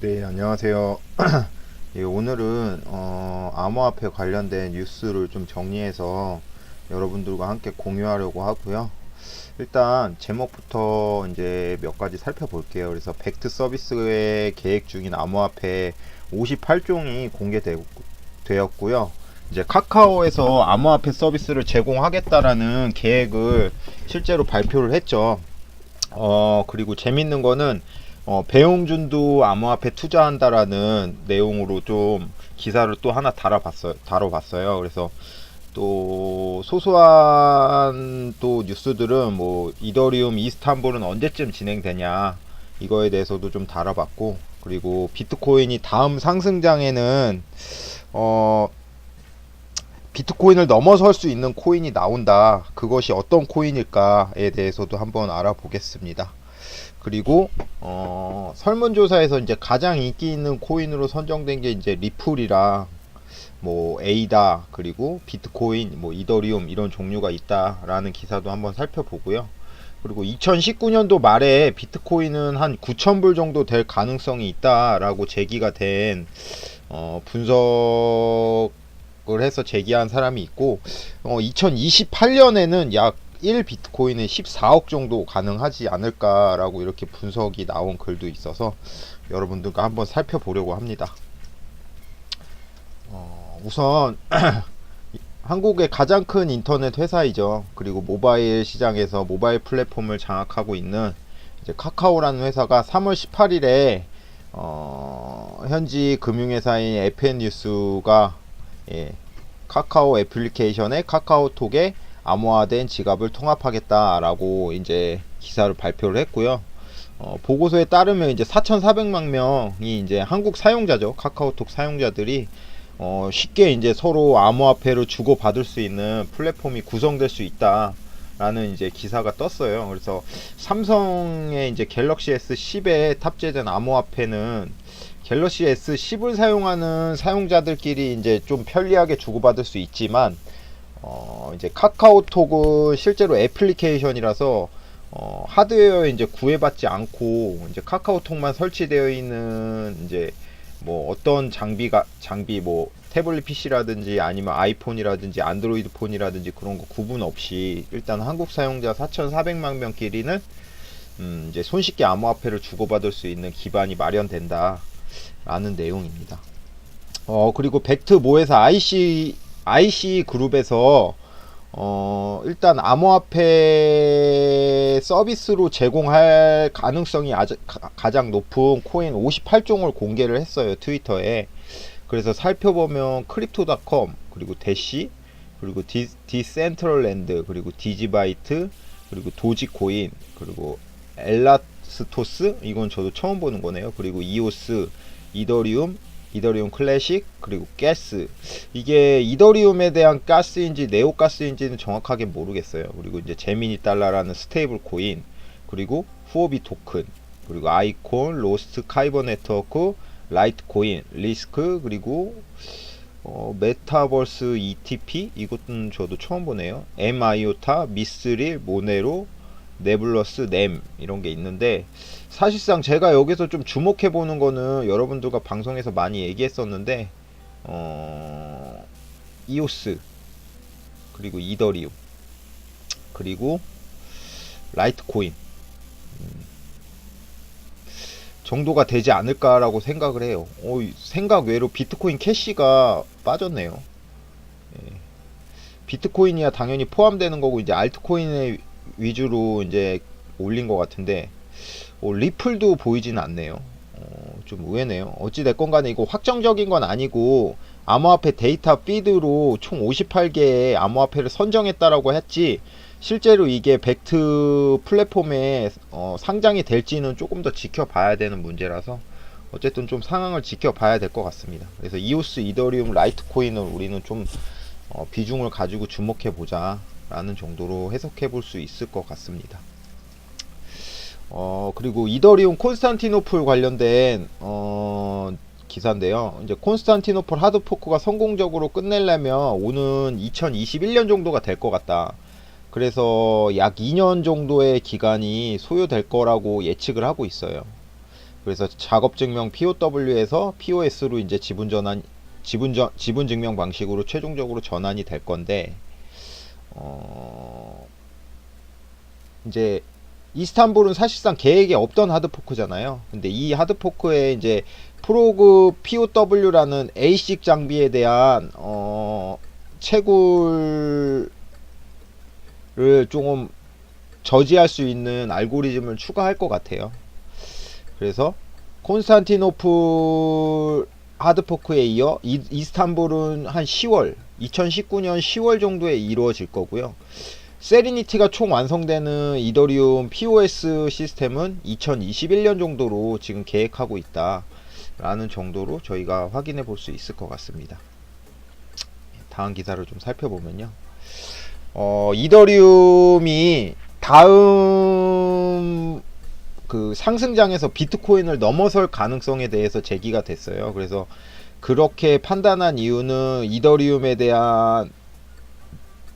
네, 안녕하세요. 예, 오늘은 암호화폐 관련된 뉴스를 좀 정리해서 여러분들과 함께 공유하려고 하고요. 일단 제목부터 이제 몇 가지 살펴볼게요. 그래서 벡트 서비스에 계획 중인 암호화폐 58종이 공개되었고요. 이제 카카오에서 암호화폐 서비스를 제공하겠다라는 계획을 실제로 발표를 했죠. 그리고 재밌는 거는 배용준도 암호화폐 투자한다라는 내용으로 좀 기사를 또 하나 다뤄봤어요. 그래서 또 소소한 또 뉴스들은 뭐 이더리움 이스탄불은 언제쯤 진행되냐 이거에 대해서도 좀 다뤄봤고, 그리고 비트코인이 다음 상승장에는 비트코인을 넘어설 수 있는 코인이 나온다. 그것이 어떤 코인일까에 대해서도 한번 알아보겠습니다. 그리고 설문조사에서 이제 가장 인기 있는 코인으로 선정된 게 이제 리플이랑 뭐 에이다, 그리고 비트코인, 뭐 이더리움 이런 종류가 있다라는 기사도 한번 살펴보고요. 그리고 2019년도 말에 비트코인은 한 9,000불 정도 될 가능성이 있다라고 제기가 된 분석을 해서 제기한 사람이 있고, 2028년에는 약 1 비트코인에 14억 정도 가능하지 않을까라고 이렇게 분석이 나온 글도 있어서 여러분들과 한번 살펴보려고 합니다. 우선 한국의 가장 큰 인터넷 회사이죠. 그리고 모바일 시장에서 모바일 플랫폼을 장악하고 있는 이제 카카오라는 회사가 3월 18일에 현지 금융회사인 FN뉴스가 카카오 애플리케이션에 카카오톡에 암호화된 지갑을 통합하겠다라고 이제 기사를 발표를 했고요. 보고서에 따르면 이제 4,400만 명이 이제 한국 사용자죠. 카카오톡 사용자들이 쉽게 이제 서로 암호화폐를 주고받을 수 있는 플랫폼이 구성될 수 있다라는 이제 기사가 떴어요. 그래서 삼성의 이제 갤럭시 S10에 탑재된 암호화폐는 갤럭시 S10을 사용하는 사용자들끼리 이제 좀 편리하게 주고받을 수 있지만, 이제 카카오톡은 실제로 애플리케이션이라서 하드웨어에 이제 구애받지 않고 이제 카카오톡만 설치되어 있는 이제 뭐 어떤 장비 뭐 태블릿 PC라든지 아니면 아이폰이라든지 안드로이드 폰이라든지 그런 거 구분 없이 일단 한국 사용자 4,400만 명끼리는 이제 손쉽게 암호화폐를 주고받을 수 있는 기반이 마련된다 라는 내용입니다. 그리고 벡트 모회사 IC 그룹에서 일단 암호화폐 서비스로 제공할 가능성이 가장 높은 코인 58종을 공개를 했어요, 트위터에. 그래서 살펴보면 크립토닷컴, 그리고 대시, 그리고 디센트럴랜드, 그리고 디지바이트, 그리고 도지코인, 그리고 엘라스토스, 이건 저도 처음 보는 거네요. 그리고 이오스, 이더리움 클래식, 그리고 가스. 이게 이더리움에 대한 가스인지 네오가스인지는 정확하게 모르겠어요. 그리고 이제 제미니 달러라는 스테이블 코인, 그리고 후오비 토큰, 그리고 아이콘, 로스트, 카이버 네트워크, 라이트 코인, 리스크, 그리고 메타버스 ETP, 이것은 저도 처음 보네요. 엠아이오타, 미스릴, 모네로, 네블러스, 넴, 이런 게 있는데, 사실상 제가 여기서 좀 주목해 보는 거는 여러분들과 방송에서 많이 얘기했었는데, 이오스, 그리고 이더리움, 그리고 라이트코인 정도가 되지 않을까라고 생각을 해요. 생각 외로 비트코인 캐시가 빠졌네요. 비트코인이야 당연히 포함되는 거고 이제 알트코인의 위주로 이제 올린 것 같은데, 리플도 보이진 않네요. 좀 의외네요. 어찌됐건 간에 이거 확정적인 건 아니고 암호화폐 데이터 피드로 총 58개의 암호화폐를 선정했다라고 했지, 실제로 이게 벡트 플랫폼에 상장이 될지는 조금 더 지켜봐야 되는 문제라서 어쨌든 좀 상황을 지켜봐야 될 것 같습니다. 그래서 이오스, 이더리움, 라이트코인을 우리는 좀 비중을 가지고 주목해 보자 라는 정도로 해석해 볼 수 있을 것 같습니다. 그리고 이더리움 콘스탄티노플 관련된 기사인데요. 이제 콘스탄티노플 하드포크가 성공적으로 끝내려면 오는 2021년 정도가 될 것 같다. 그래서 약 2년 정도의 기간이 소요될 거라고 예측을 하고 있어요. 그래서 작업 증명 POW에서 POS로 이제 지분 증명 방식으로 최종적으로 전환이 될 건데, 이제 이스탄불은 사실상 계획에 없던 하드포크잖아요. 근데 이 하드포크에 이제 프로그 POW라는 ASIC 장비에 대한 채굴을 조금 저지할 수 있는 알고리즘을 추가할 것 같아요. 그래서 콘스탄티노플 하드포크에 이어 이스탄불은 한 2019년 10월 정도에 이루어질 거고요. 세리니티가 총 완성되는 이더리움 POS 시스템은 2021년 정도로 지금 계획하고 있다 라는 정도로 저희가 확인해 볼 수 있을 것 같습니다. 다음 기사를 좀 살펴보면요, 이더리움이 다음 그 상승장에서 비트코인을 넘어설 가능성에 대해서 제기가 됐어요. 그래서 그렇게 판단한 이유는 이더리움에 대한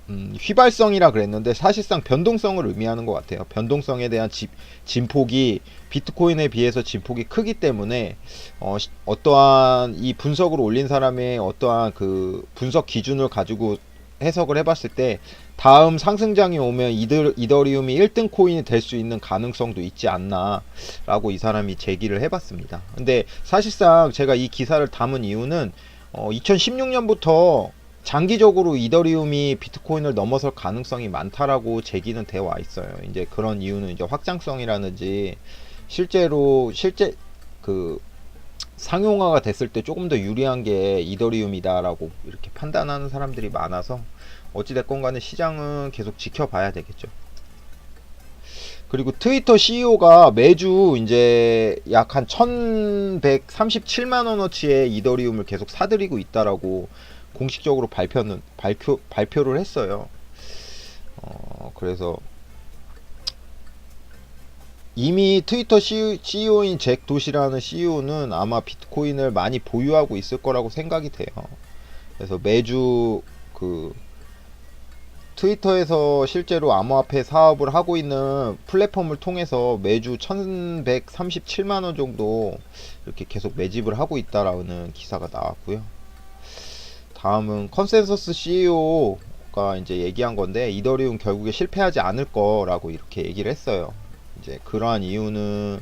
휘발성이라 그랬는데 사실상 변동성을 의미하는 것 같아요. 변동성에 대한 진폭이 비트코인에 비해서 진폭이 크기 때문에 어떠한 이 분석을 올린 사람의 어떠한 그 분석 기준을 가지고 해석을 해봤을 때 다음 상승장이 오면 이더리움이 1등 코인이 될 수 있는 가능성도 있지 않나 라고 이 사람이 제기를 해봤습니다. 근데 사실상 제가 이 기사를 담은 이유는 2016년부터 장기적으로 이더리움이 비트코인을 넘어설 가능성이 많다라고 제기는 되어 와 있어요. 이제 그런 이유는 이제 확장성이라든지 실제 그 상용화가 됐을 때 조금 더 유리한 게 이더리움이다라고 이렇게 판단하는 사람들이 많아서 어찌됐건 간에 시장은 계속 지켜봐야 되겠죠. 그리고 트위터 CEO가 매주 이제 약 한 1137만원어치의 이더리움을 계속 사들이고 있다라고 공식적으로 발표를 했어요. 그래서 이미 트위터 CEO인 잭 도시라는 CEO는 아마 비트코인을 많이 보유하고 있을 거라고 생각이 돼요. 그래서 매주 그 트위터에서 실제로 암호화폐 사업을 하고 있는 플랫폼을 통해서 매주 1137만원 정도 이렇게 계속 매집을 하고 있다라는 기사가 나왔고요. 다음은 컨센서스 CEO가 이제 얘기한 건데, 이더리움 결국에 실패하지 않을 거라고 이렇게 얘기를 했어요. 이제 그러한 이유는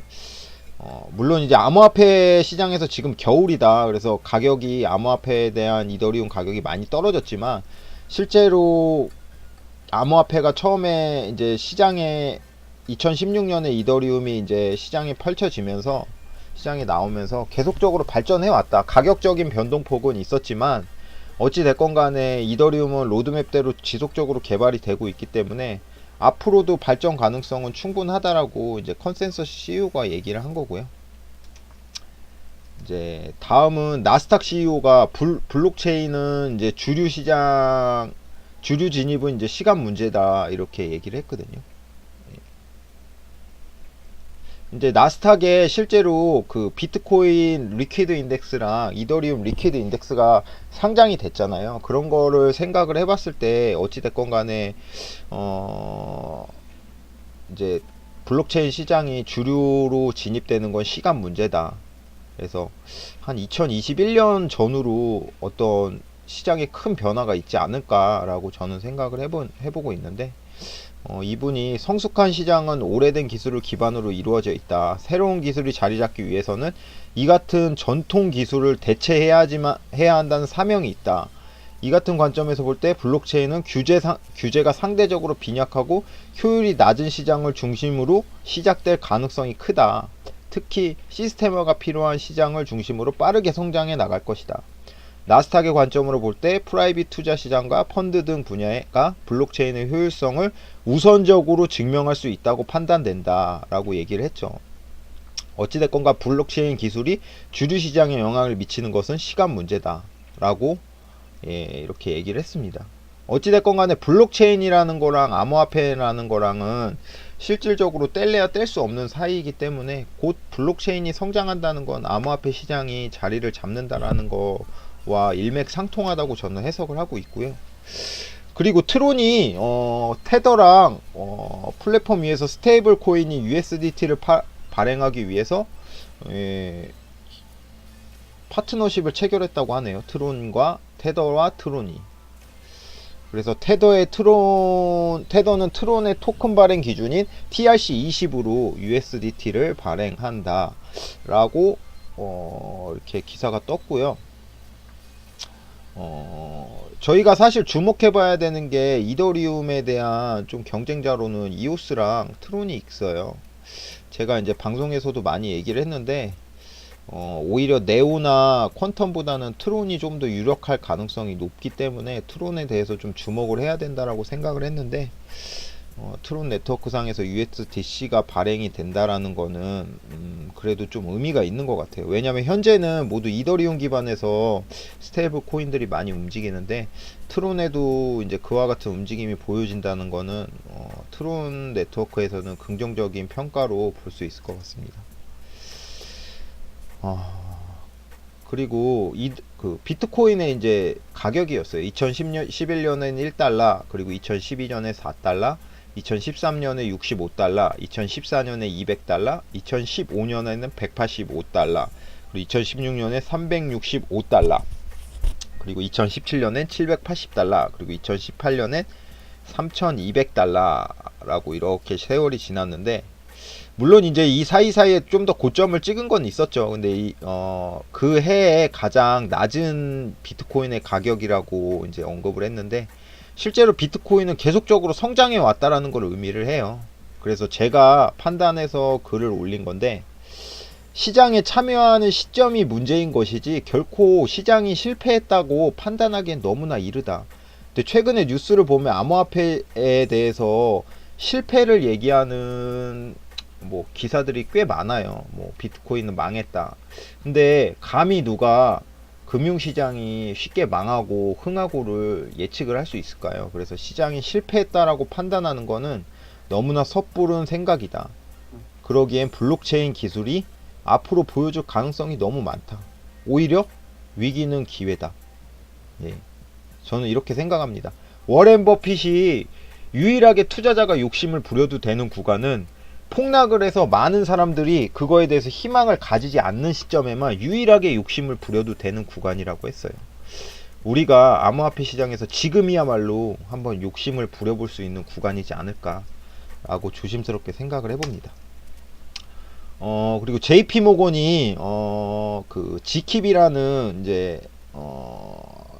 물론 이제 암호화폐 시장에서 지금 겨울이다, 그래서 가격이 암호화폐에 대한 이더리움 가격이 많이 떨어졌지만 실제로 암호화폐가 처음에 이제 시장에 2016년에 이더리움이 이제 시장에 펼쳐지면서 시장에 나오면서 계속적으로 발전해 왔다. 가격적인 변동폭은 있었지만 어찌 됐건 간에 이더리움은 로드맵대로 지속적으로 개발이 되고 있기 때문에 앞으로도 발전 가능성은 충분하다라고 이제 컨센서스 CEO가 얘기를 한 거고요. 이제 다음은 나스닥 CEO가 블록체인은 이제 주류 진입은 이제 시간 문제다 이렇게 얘기를 했거든요. 이제 나스닥에 실제로 그 비트코인 리퀴드 인덱스랑 이더리움 리퀴드 인덱스가 상장이 됐잖아요. 그런 거를 생각을 해봤을 때 어찌됐건 간에 이제 블록체인 시장이 주류로 진입되는 건 시간 문제다. 그래서 한 2021년 전후로 어떤 시장에 큰 변화가 있지 않을까라고 저는 생각을 해보고 있는데, 이분이 성숙한 시장은 오래된 기술을 기반으로 이루어져 있다. 새로운 기술이 자리 잡기 위해서는 이 같은 전통 기술을 해야 한다는 사명이 있다. 이 같은 관점에서 볼 때 블록체인은 규제가 상대적으로 빈약하고 효율이 낮은 시장을 중심으로 시작될 가능성이 크다. 특히 시스템화가 필요한 시장을 중심으로 빠르게 성장해 나갈 것이다. 나스닥의 관점으로 볼 때 프라이빗 투자 시장과 펀드 등 분야가 블록체인의 효율성을 우선적으로 증명할 수 있다고 판단된다 라고 얘기를 했죠. 어찌됐건가 블록체인 기술이 주류 시장에 영향을 미치는 것은 시간 문제다 라고 이렇게 얘기를 했습니다. 어찌됐건 간에 블록체인이라는 거랑 암호화폐라는 거랑은 실질적으로 뗄래야 뗄 수 없는 사이이기 때문에 곧 블록체인이 성장한다는 건 암호화폐 시장이 자리를 잡는다라는 거와 일맥상통하다고 저는 해석을 하고 있고요. 그리고 트론이 테더랑 플랫폼 위에서 스테이블 코인인 USDT를 발행하기 위해서 예, 파트너십을 체결했다고 하네요. 트론과 테더와 트론이. 그래서 테더는 트론의 토큰 발행 기준인 TRC20으로 USDT를 발행한다 라고 이렇게 기사가 떴고요. 저희가 사실 주목해 봐야 되는 게 이더리움에 대한 좀 경쟁자로는 이오스랑 트론이 있어요. 제가 이제 방송에서도 많이 얘기를 했는데 오히려 네오나 퀀텀보다는 트론이 좀 더 유력할 가능성이 높기 때문에 트론에 대해서 좀 주목을 해야 된다라고 생각을 했는데 트론 네트워크 상에서 USDC가 발행이 된다라는 거는 그래도 좀 의미가 있는 것 같아요. 왜냐하면 현재는 모두 이더리움 기반에서 스테이블 코인들이 많이 움직이는데 트론에도 이제 그와 같은 움직임이 보여진다는 거는 트론 네트워크에서는 긍정적인 평가로 볼 수 있을 것 같습니다. 그리고 그 비트코인의 이제 가격이었어요. 2011년에는 1달러, 그리고 2012년에 4달러, 2013년에 65달러, 2014년에 200달러, 2015년에는 185달러, 그리고 2016년에 365달러, 그리고 2017년엔 780달러, 그리고 2018년엔 3200달러라고 이렇게 세월이 지났는데, 물론 이제 이 사이사이에 좀 더 고점을 찍은 건 있었죠. 근데 그 해에 가장 낮은 비트코인의 가격이라고 이제 언급을 했는데, 실제로 비트코인은 계속적으로 성장해 왔다라는 걸 의미를 해요. 그래서 제가 판단해서 글을 올린 건데, 시장에 참여하는 시점이 문제인 것이지 결코 시장이 실패했다고 판단하기엔 너무나 이르다. 근데 최근에 뉴스를 보면 암호화폐에 대해서 실패를 얘기하는 뭐 기사들이 꽤 많아요. 뭐 비트코인은 망했다. 근데 감히 누가 금융시장이 쉽게 망하고 흥하고를 예측을 할 수 있을까요? 그래서 시장이 실패했다라고 판단하는 거는 너무나 섣부른 생각이다. 그러기엔 블록체인 기술이 앞으로 보여줄 가능성이 너무 많다. 오히려 위기는 기회다. 예, 저는 이렇게 생각합니다. 워렌 버핏이 유일하게 투자자가 욕심을 부려도 되는 구간은 폭락을 해서 많은 사람들이 그거에 대해서 희망을 가지지 않는 시점에만 유일하게 욕심을 부려도 되는 구간이라고 했어요. 우리가 암호화폐 시장에서 지금이야말로 한번 욕심을 부려볼 수 있는 구간이지 않을까라고 조심스럽게 생각을 해봅니다. 그리고 JP 모건이 그 지킵이라는 이제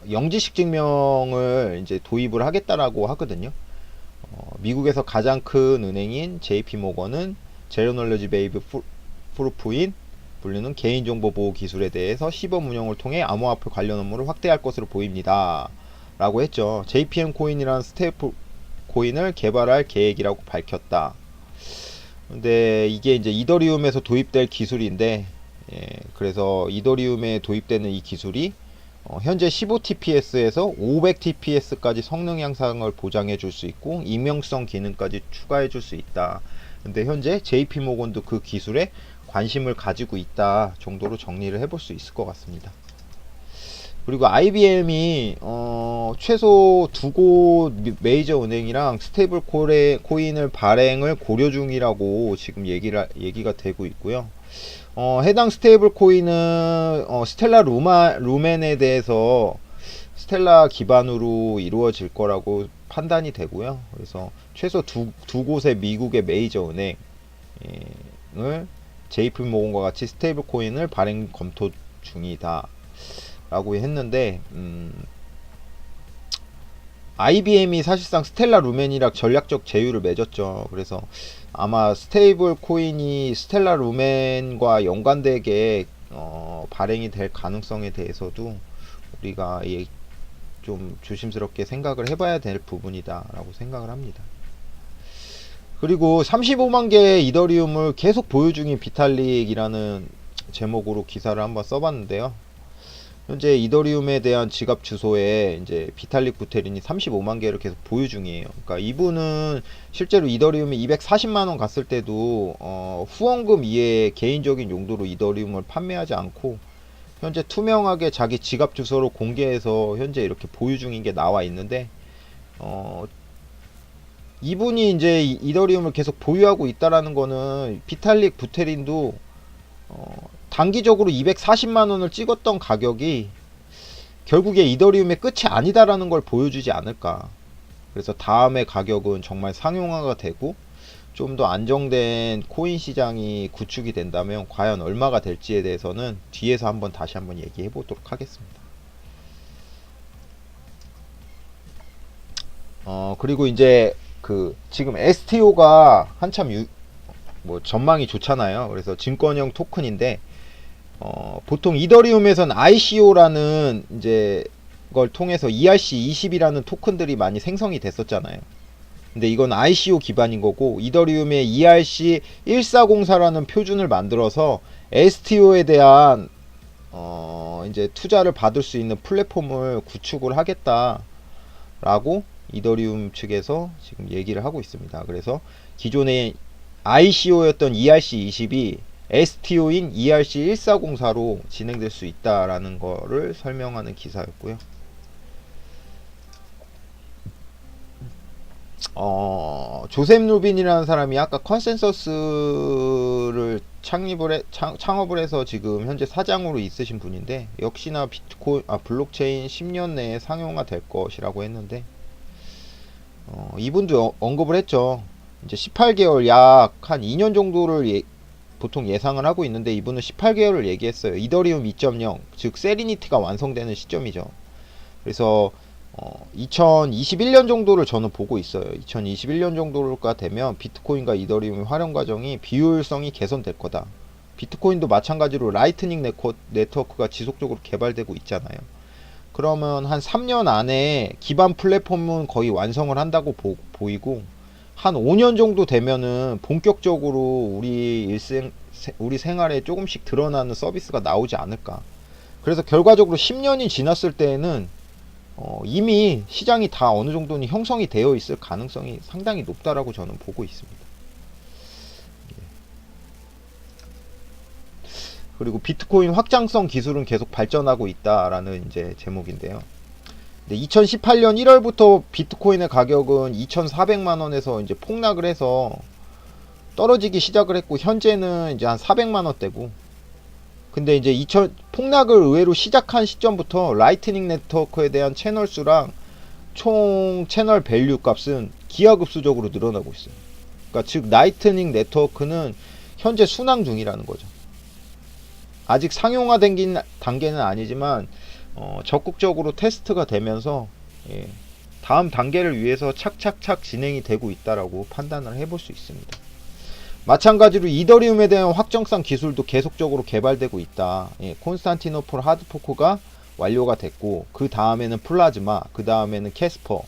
영지식 증명을 이제 도입을 하겠다라고 하거든요. 미국에서 가장 큰 은행인 JP 모건은 제로 널러지 베이스 프루프인 불리는 개인정보 보호 기술에 대해서 시범 운영을 통해 암호화폐 관련 업무를 확대할 것으로 보입니다. 라고 했죠. JPM 코인이라는 스테이플 코인을 개발할 계획이라고 밝혔다. 근데 이게 이제 이더리움에서 도입될 기술인데, 그래서 이더리움에 도입되는 이 기술이 현재 15TPS에서 500TPS까지 성능 향상을 보장해 줄 수 있고 익명성 기능까지 추가해 줄 수 있다. 근데 현재 JP모건도 그 기술에 관심을 가지고 있다 정도로 정리를 해볼 수 있을 것 같습니다. 그리고 IBM이 최소 두 곳 메이저 은행이랑 스테이블 코인을 발행을 고려 중이라고 지금 얘기가 되고 있고요. 해당 스테이블 코인은 스텔라 루멘에 대해서 스텔라 기반으로 이루어질 거라고 판단이 되고요. 그래서 최소 두 곳의 미국의 메이저 은행을 JP모건과 같이 스테이블 코인을 발행 검토 중이다 라고 했는데, IBM이 사실상 스텔라 루멘이랑 전략적 제휴를 맺었죠. 그래서 아마 스테이블 코인이 스텔라 루멘과 연관되게 발행이 될 가능성에 대해서도 우리가 좀 조심스럽게 생각을 해봐야 될 부분이다 라고 생각을 합니다. 그리고 35만 개의 이더리움을 계속 보유 중인 비탈릭이라는 제목으로 기사를 한번 써봤는데요. 현재 이더리움에 대한 지갑 주소에 이제 비탈릭 부테린이 35만 개를 계속 보유 중이에요. 그러니까 이분은 실제로 이더리움이 240만원 갔을 때도 후원금 이외에 개인적인 용도로 이더리움을 판매하지 않고 현재 투명하게 자기 지갑 주소로 공개해서 현재 이렇게 보유 중인 게 나와 있는데, 이분이 이제 이더리움을 계속 보유하고 있다라는 거는 비탈릭 부테린도 단기적으로 240만 원을 찍었던 가격이 결국에 이더리움의 끝이 아니다라는 걸 보여주지 않을까. 그래서 다음에 가격은 정말 상용화가 되고 좀 더 안정된 코인 시장이 구축이 된다면 과연 얼마가 될지에 대해서는 뒤에서 다시 한번 얘기해 보도록 하겠습니다. 그리고 이제 지금 STO가 한참 전망이 좋잖아요. 그래서 증권형 토큰인데 보통 이더리움에선 ICO라는 이제 걸 통해서 ERC20이라는 토큰들이 많이 생성이 됐었잖아요. 근데 이건 ICO 기반인 거고, 이더리움의 ERC1404라는 표준을 만들어서 STO에 대한 이제 투자를 받을 수 있는 플랫폼을 구축을 하겠다라고 이더리움 측에서 지금 얘기를 하고 있습니다. 그래서 기존의 ICO였던 ERC20이 STO인 ERC1404로 진행될 수 있다라는 거를 설명하는 기사였고요. 조셉 루빈이라는 사람이 아까 컨센서스를 창업을 해서 지금 현재 사장으로 있으신 분인데, 역시나 블록체인 10년 내에 상용화 될 것이라고 했는데, 이분도 언급을 했죠. 이제 18개월 약 한 2년 정도를 보통 예상을 하고 있는데, 이분은 18개월을 얘기했어요. 이더리움 2.0, 즉 세리니티가 완성되는 시점이죠. 그래서 2021년 정도를 저는 보고 있어요. 2021년 정도가 되면 비트코인과 이더리움의 활용 과정이 비효율성이 개선될 거다. 비트코인도 마찬가지로 라이트닝 네트워크가 지속적으로 개발되고 있잖아요. 그러면 한 3년 안에 기반 플랫폼은 거의 완성을 한다고 보이고, 한 5년 정도 되면은 본격적으로 우리 생활에 조금씩 드러나는 서비스가 나오지 않을까. 그래서 결과적으로 10년이 지났을 때에는 이미 시장이 다 어느 정도는 형성이 되어 있을 가능성이 상당히 높다라고 저는 보고 있습니다. 그리고 비트코인 확장성 기술은 계속 발전하고 있다라는 이제 제목인데요. 2018년 1월부터 비트코인의 가격은 2,400만 원에서 이제 폭락을 해서 떨어지기 시작을 했고, 현재는 이제 한 400만 원대고, 근데 이제 폭락을 의외로 시작한 시점부터 라이트닝 네트워크에 대한 채널 수랑 총 채널 밸류 값은 기하급수적으로 늘어나고 있어요. 그러니까 즉 라이트닝 네트워크는 현재 순항 중이라는 거죠. 아직 상용화된 단계는 아니지만 적극적으로 테스트가 되면서 다음 단계를 위해서 착착착 진행이 되고 있다라고 판단을 해볼 수 있습니다. 마찬가지로 이더리움에 대한 확정성 기술도 계속적으로 개발되고 있다. 콘스탄티노폴 하드포크가 완료가 됐고, 그 다음에는 플라즈마, 그 다음에는 캐스퍼,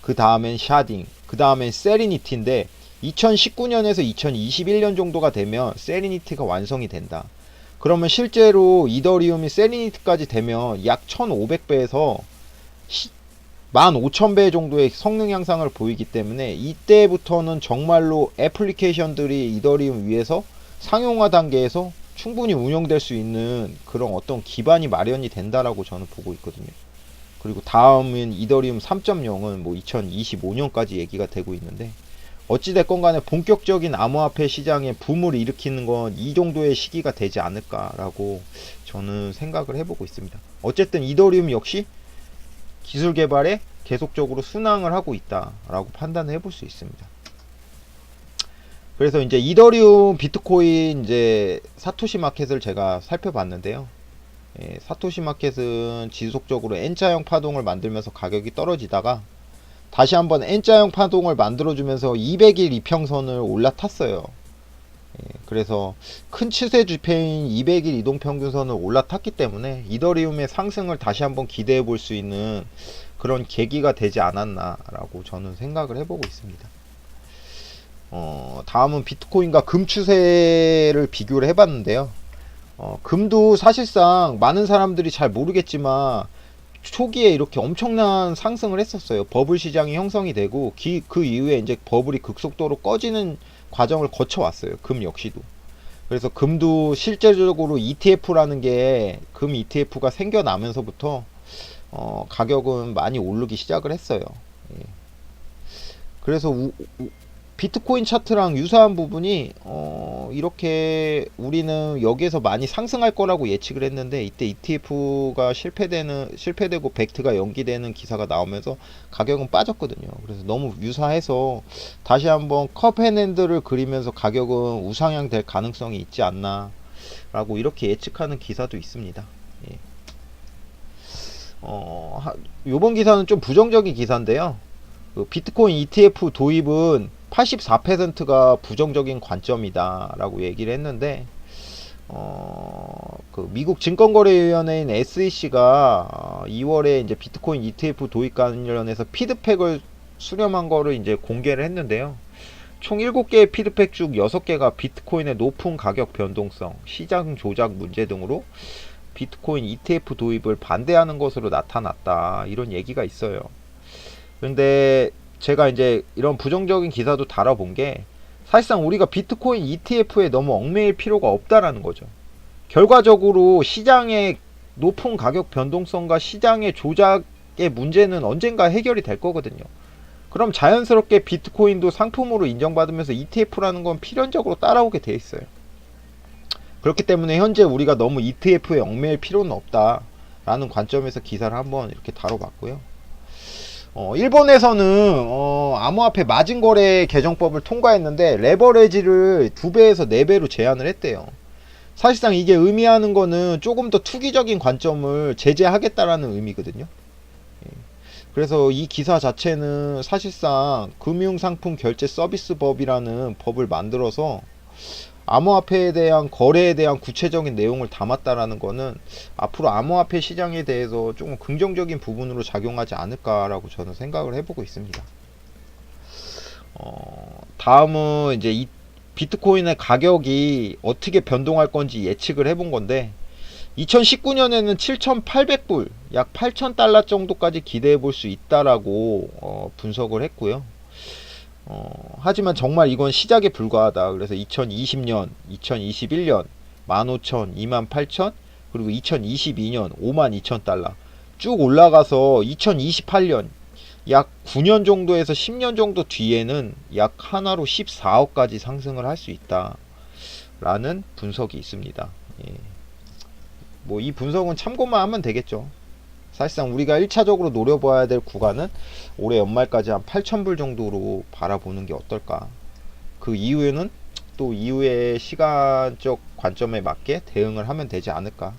그 다음엔 샤딩, 그 다음엔 세리니티인데 2019년에서 2021년 정도가 되면 세리니티가 완성이 된다. 그러면 실제로 이더리움이 세리니티까지 되면 약 1500배에서 15,000배 정도의 성능 향상을 보이기 때문에 이때부터는 정말로 애플리케이션들이 이더리움 위에서 상용화 단계에서 충분히 운영될 수 있는 그런 어떤 기반이 마련이 된다라고 저는 보고 있거든요. 그리고 다음은 이더리움 3.0은 뭐 2025년까지 얘기가 되고 있는데, 어찌됐건 간에 본격적인 암호화폐 시장에 붐을 일으키는 건 이 정도의 시기가 되지 않을까라고 저는 생각을 해보고 있습니다. 어쨌든 이더리움 역시 기술 개발에 계속적으로 순항을 하고 있다라고 판단을 해볼 수 있습니다. 그래서 이제 이더리움, 비트코인 이제 사토시 마켓을 제가 살펴봤는데요. 사토시 마켓은 지속적으로 N자형 파동을 만들면서 가격이 떨어지다가 다시 한번 N자형 파동을 만들어주면서 200일 이평선을 올라탔어요. 그래서 큰 추세 주패인 200일 이동평균선을 올라탔기 때문에 이더리움의 상승을 다시 한번 기대해 볼 수 있는 그런 계기가 되지 않았나 라고 저는 생각을 해보고 있습니다. 다음은 비트코인과 금 추세를 비교를 해봤는데요. 금도 사실상 많은 사람들이 잘 모르겠지만 초기에 이렇게 엄청난 상승을 했었어요. 버블 시장이 형성이 되고 그 이후에 이제 버블이 급속도로 꺼지는 과정을 거쳐왔어요. 금 역시도. 그래서 금도 실제적으로 ETF라는 게 금 ETF가 생겨나면서부터 가격은 많이 오르기 시작을 했어요. 그래서 비트코인 차트랑 유사한 부분이 이렇게 우리는 여기에서 많이 상승할 거라고 예측을 했는데, 이때 ETF가 실패되고 벡트가 연기되는 기사가 나오면서 가격은 빠졌거든요. 그래서 너무 유사해서 다시 한번 컵앤핸들을 그리면서 가격은 우상향 될 가능성이 있지 않나 라고 이렇게 예측하는 기사도 있습니다. 예. 요번 기사는 좀 부정적인 기사인데요. 그 비트코인 ETF 도입은 84%가 부정적인 관점이다 라고 얘기를 했는데, 그 미국 증권거래위원회인 SEC가 2월에 이제 비트코인 ETF 도입 관련해서 피드백을 수렴한 거를 이제 공개를 했는데요. 총 7개의 피드백 중 6개가 비트코인의 높은 가격 변동성, 시장 조작 문제 등으로 비트코인 ETF 도입을 반대하는 것으로 나타났다, 이런 얘기가 있어요. 근데 제가 이제 이런 부정적인 기사도 달아본 게, 사실상 우리가 비트코인 ETF에 너무 얽매일 필요가 없다라는 거죠. 결과적으로 시장의 높은 가격 변동성과 시장의 조작의 문제는 언젠가 해결이 될 거거든요. 그럼 자연스럽게 비트코인도 상품으로 인정받으면서 ETF라는 건 필연적으로 따라오게 돼 있어요. 그렇기 때문에 현재 우리가 너무 ETF에 얽매일 필요는 없다라는 관점에서 기사를 한번 이렇게 다뤄봤고요. 일본에서는 암호화폐 마진거래 개정법을 통과했는데, 레버리지를 2배에서 4배로 제한을 했대요. 사실상 이게 의미하는 거는 조금 더 투기적인 관점을 제재하겠다라는 의미거든요. 그래서 이 기사 자체는 사실상 금융상품결제서비스법이라는 법을 만들어서 암호화폐에 대한 거래에 대한 구체적인 내용을 담았다라는 거는 앞으로 암호화폐 시장에 대해서 조금 긍정적인 부분으로 작용하지 않을까라고 저는 생각을 해보고 있습니다. 다음은 이제 이 비트코인의 가격이 어떻게 변동할 건지 예측을 해본 건데, 2019년에는 7,800불, 약 8,000달러 정도까지 기대해 볼 수 있다라고 분석을 했고요. 하지만 정말 이건 시작에 불과하다. 그래서 2020년, 2021년 15,000, 28,000, 그리고 2022년 52,000달러 쭉 올라가서 2028년 약 9년 정도에서 10년 정도 뒤에는 약 하나로 14억까지 상승을 할 수 있다 라는 분석이 있습니다. 예. 뭐 이 분석은 참고만 하면 되겠죠. 사실상 우리가 1차적으로 노려봐야 될 구간은 올해 연말까지 한 8,000불 정도로 바라보는 게 어떨까. 그 이후에는 또 이후의 시간적 관점에 맞게 대응을 하면 되지 않을까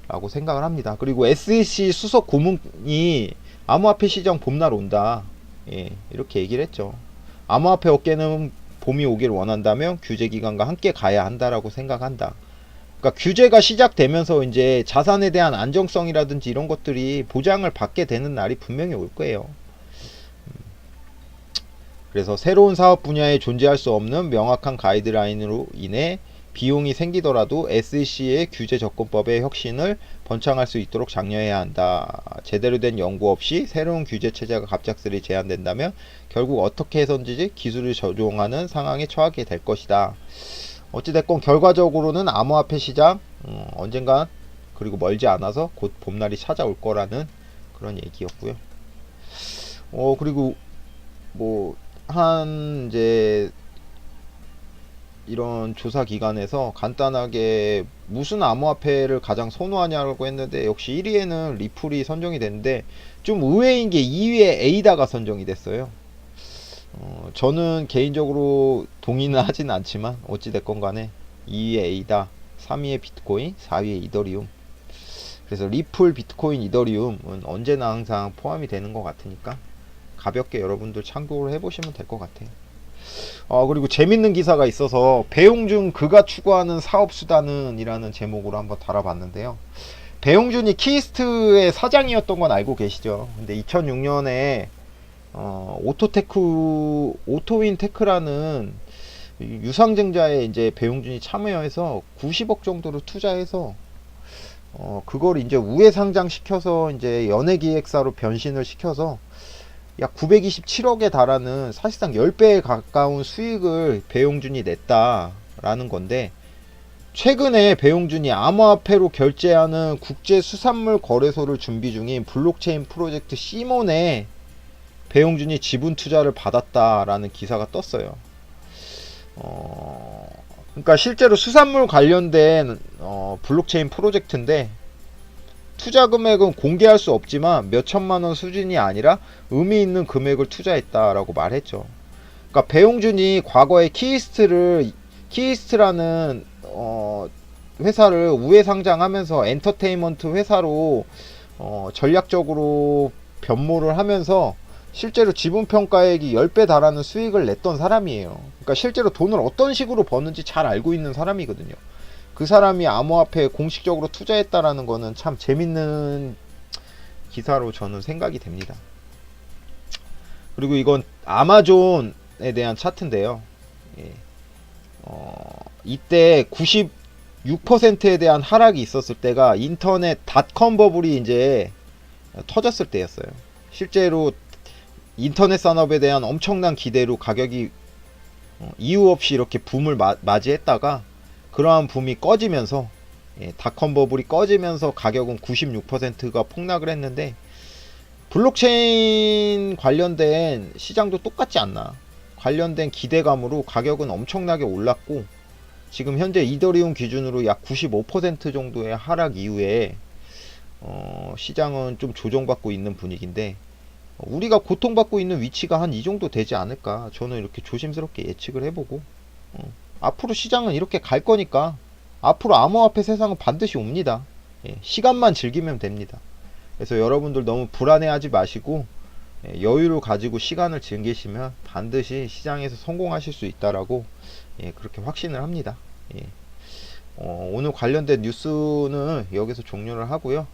라고 생각을 합니다. 그리고 SEC 수석 고문이 암호화폐 시장 봄날 온다, 예, 이렇게 얘기를 했죠. 암호화폐 업계는 봄이 오길 원한다면 규제기관과 함께 가야 한다라고 생각한다. 그러니까 규제가 시작되면서 이제 자산에 대한 안정성이라든지 이런 것들이 보장을 받게 되는 날이 분명히 올 거예요. 그래서 새로운 사업 분야에 존재할 수 없는 명확한 가이드라인으로 인해 비용이 생기더라도 SEC의 규제 접근법의 혁신을 번창할 수 있도록 장려해야 한다. 제대로 된 연구 없이 새로운 규제 체제가 갑작스레 제안된다면 결국 어떻게 해서든지 기술을 조종하는 상황에 처하게 될 것이다. 어찌됐건 결과적으로는 암호화폐 시장 언젠가, 그리고 멀지 않아서 곧 봄날이 찾아올 거라는 그런 얘기였고요. 그리고 뭐 이제 이런 조사 기관에서 간단하게 무슨 암호화폐를 가장 선호하냐고 했는데, 역시 1위에는 리플이 선정이 됐는데, 좀 의외인 게 2위에 에이다가 선정이 됐어요. 저는 개인적으로 동의는 하진 않지만 어찌됐건 간에 2위에 에이다, 3위에 비트코인, 4위에 이더리움. 그래서 리플, 비트코인, 이더리움은 언제나 항상 포함이 되는 것 같으니까 가볍게 여러분들 참고를 해보시면 될 것 같아요. 그리고 재밌는 기사가 있어서, 배용준 그가 추구하는 사업수단은 이라는 제목으로 한번 달아봤는데요. 배용준이 키스트의 사장이었던 건 알고 계시죠? 근데 2006년에 오토윈테크라는 유상증자에 이제 배용준이 참여해서 90억 정도를 투자해서 그걸 이제 우회 상장시켜서 이제 연예기획사로 변신을 시켜서 약 927억에 달하는 사실상 10배에 가까운 수익을 배용준이 냈다라는 건데, 최근에 배용준이 암호화폐로 결제하는 국제수산물 거래소를 준비 중인 블록체인 프로젝트 시몬에 배용준이 지분 투자를 받았다라는 기사가 떴어요. 그러니까 실제로 수산물 관련된 블록체인 프로젝트인데 투자 금액은 공개할 수 없지만 몇 천만 원 수준이 아니라 의미 있는 금액을 투자했다라고 말했죠. 그러니까 배용준이 과거에 키이스트라는 회사를 우회 상장하면서 엔터테인먼트 회사로 전략적으로 변모를 하면서 실제로 지분평가액이 10배 달하는 수익을 냈던 사람이에요. 그러니까 실제로 돈을 어떤 식으로 버는지 잘 알고 있는 사람이거든요. 그 사람이 암호화폐에 공식적으로 투자했다라는 거는 참 재밌는 기사로 저는 생각이 됩니다. 그리고 이건 아마존에 대한 차트인데요. 예. 이때 96%에 대한 하락이 있었을 때가 인터넷 닷컴 버블이 이제 터졌을 때였어요. 실제로 인터넷 산업에 대한 엄청난 기대로 가격이 이유 없이 이렇게 붐을 맞이했다가 그러한 붐이 꺼지면서 닷컴 버블이 꺼지면서 가격은 96%가 폭락을 했는데 블록체인 관련된 시장도 똑같지 않나. 관련된 기대감으로 가격은 엄청나게 올랐고 지금 현재 이더리움 기준으로 약 95% 정도의 하락 이후에 시장은 좀 조정받고 있는 분위기인데 우리가 고통받고 있는 위치가 한 이 정도 되지 않을까 저는 이렇게 조심스럽게 예측을 해보고 앞으로 시장은 이렇게 갈 거니까 앞으로 암호화폐 세상은 반드시 옵니다. 시간만 즐기면 됩니다. 그래서 여러분들 너무 불안해하지 마시고 여유를 가지고 시간을 즐기시면 반드시 시장에서 성공하실 수 있다라고 그렇게 확신을 합니다. 오늘 관련된 뉴스는 여기서 종료를 하고요.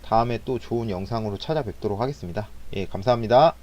다음에 또 좋은 영상으로 찾아뵙도록 하겠습니다. 감사합니다.